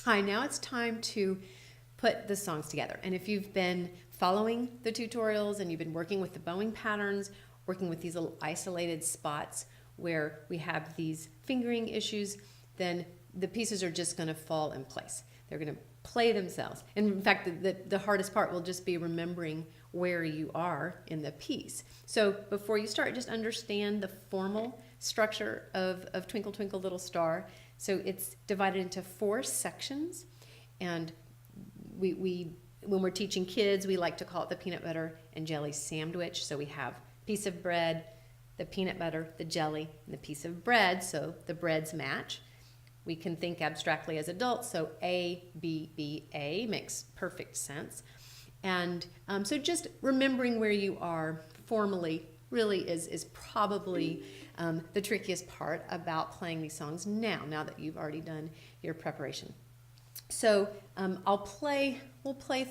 Hi, now it's time to put the songs together. And if you've been following the tutorials and you've been working with the bowing patterns, working with these little isolated spots where we have these fingering issues, then the pieces are just going to fall in place. They're going to play themselves. And in fact, the hardest part will just be remembering where you are in the piece. So before you start, just understand the formal structure of Twinkle Twinkle Little Star. So it's divided into 4 sections, and we when we're teaching kids, we like to call it the peanut butter and jelly sandwich. So we have a piece of bread, the peanut butter, the jelly, and the piece of bread, so the breads match. We can think abstractly as adults, so A, B, B, A makes perfect sense. And so just remembering where you are formally really is probably the trickiest part about playing these songs now that you've already done your preparation. So we'll play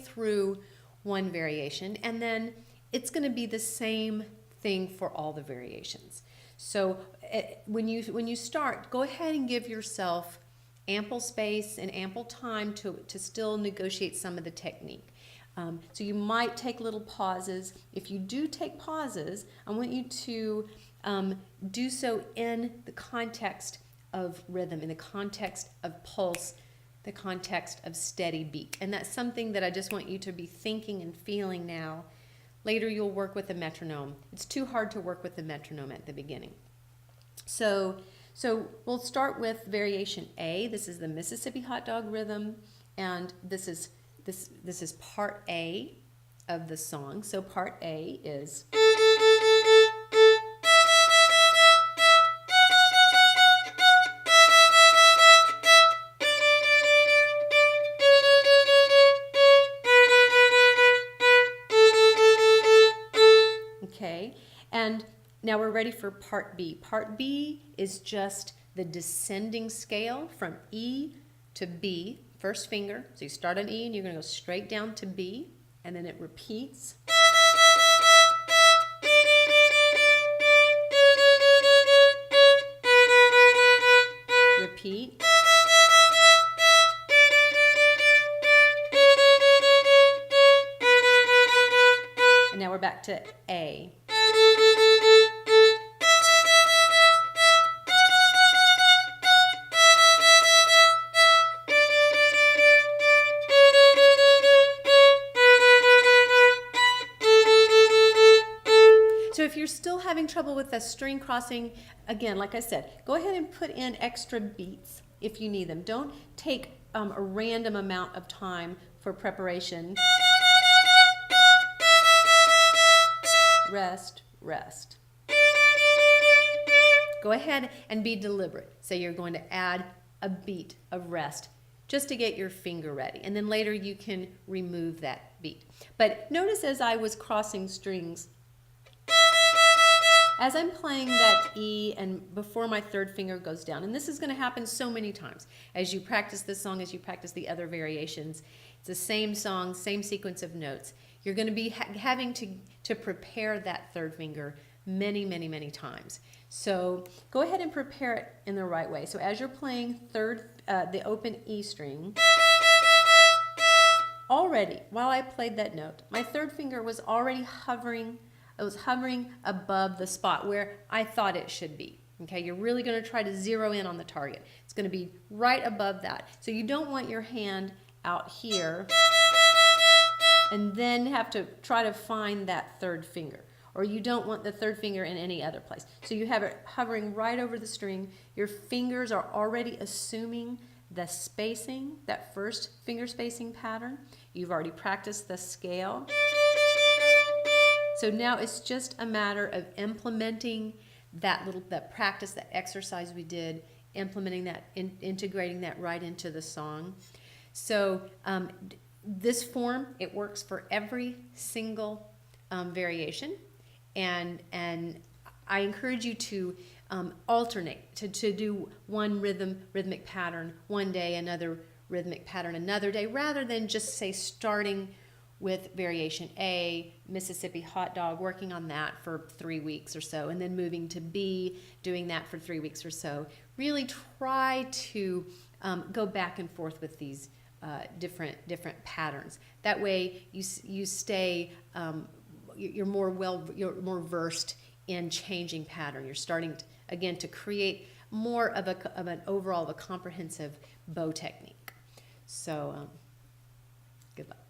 through one variation, and then it's going to be the same thing for all the variations. So when you start, go ahead and give yourself ample space and ample time to still negotiate some of the technique. So you might take little pauses. If you do take pauses, I want you to do so in the context of rhythm, in the context of pulse, the context of steady beat. And that's something that I just want you to be thinking and feeling now. Later you'll work with a metronome. It's too hard to work with the metronome at the beginning. So we'll start with variation A. This is the Mississippi hot dog rhythm, and this is part A of the song. So part A is okay, and now we're ready for part B. Part B is just the descending scale from E to B, first finger. So you start on E and you're going to go straight down to B, and then it repeats. Repeat. And now we're back to A. So if you're still having trouble with the string crossing, again, like I said, go ahead and put in extra beats if you need them. Don't take a random amount of time for preparation. Rest, rest. Go ahead and be deliberate. Say you're going to add a beat of rest just to get your finger ready. And then later you can remove that beat. But notice as I was crossing strings, as I'm playing that E and before my third finger goes down, and this is going to happen so many times as you practice this song, as you practice the other variations, it's the same song, same sequence of notes. You're going to be having to prepare that third finger many, many, many times. So go ahead and prepare it in the right way. So as you're playing the open E string, already, while I played that note, my third finger was already hovering. It was hovering above the spot where I thought it should be. Okay, you're really going to try to zero in on the target. It's going to be right above that. So you don't want your hand out here and then have to try to find that third finger. Or you don't want the third finger in any other place. So you have it hovering right over the string. Your fingers are already assuming the spacing, that first finger spacing pattern. You've already practiced the scale. So now it's just a matter of implementing that practice, that exercise we did, implementing that, integrating that right into the song. So this form, it works for every single variation, and I encourage you to alternate, to do one rhythmic pattern one day, another rhythmic pattern another day, rather than just say starting with variation A, Mississippi hot dog, working on that for 3 weeks or so, and then moving to B, doing that for 3 weeks or so. Really try to go back and forth with these different patterns. That way, you stay you're more versed in changing pattern. You're starting to, again, to create more of an overall of a comprehensive bow technique. So good luck.